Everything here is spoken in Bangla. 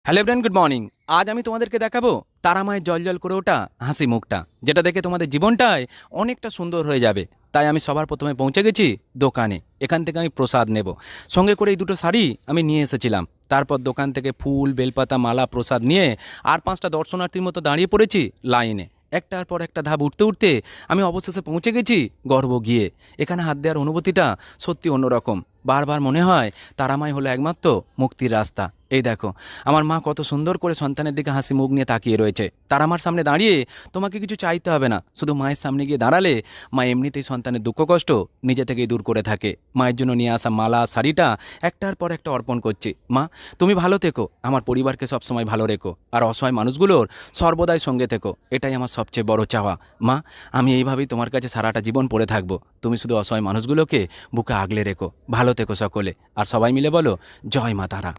Hello everyone, good morning. আজ আমি তোমাদেরকে দেখাবো তারামায়ের জল করে ওটা হাসি মুখটা, যেটা দেখে তোমাদের জীবনটাই অনেকটা সুন্দর হয়ে যাবে। তাই আমি সবার প্রথমে পৌঁছে গেছি দোকানে। এখান থেকে আমি প্রসাদ নেব। সঙ্গে করে এই দুটো শাড়ি আমি নিয়ে এসেছিলাম। তারপর দোকান থেকে ফুল, বেলপাতা, মালা, প্রসাদ নিয়ে আর 5টা দর্শনার্থীর মতো দাঁড়িয়ে পড়েছি লাইনে। একটার পর একটা ধাপ উঠতে উঠতে আমি অবশেষে পৌঁছে গেছি গর্ব গিয়ে। এখানে হাত দেওয়ার অনুভূতিটা সত্যি অন্যরকম। বারবার মনে হয় তারামাই হলো একমাত্র মুক্তির রাস্তা। এই দেখো, আমার মা কত সুন্দর করে সন্তানের দিকে হাসি মুখ নিয়ে তাকিয়ে রয়েছে। তার আমার সামনে দাঁড়িয়ে তোমাকে কিছু চাইতে হবে না, শুধু মায়ের সামনে গিয়ে দাঁড়ালে মা এমনিতেই সন্তানের দুঃখ কষ্ট নিজে থেকেই দূর করে থাকে। মায়ের জন্য নিয়ে আসা মালা, শাড়িটা একটার পর একটা অর্পণ করছি। মা, তুমি ভালো থেকো, আমার পরিবারকে সবসময় ভালো রেখো, আর অসহায় মানুষগুলোর সর্বদাই সঙ্গে থেকো, এটাই আমার সবচেয়ে বড় চাওয়া। মা, আমি এইভাবেই তোমার কাছে সারাটা জীবন পড়ে থাকবো। তুমি শুধু অসহায় মানুষগুলোকে বুকে আগলে রেখো। ভালো থেকো সকলে, আর সবাই মিলে বলো জয় মা তারা।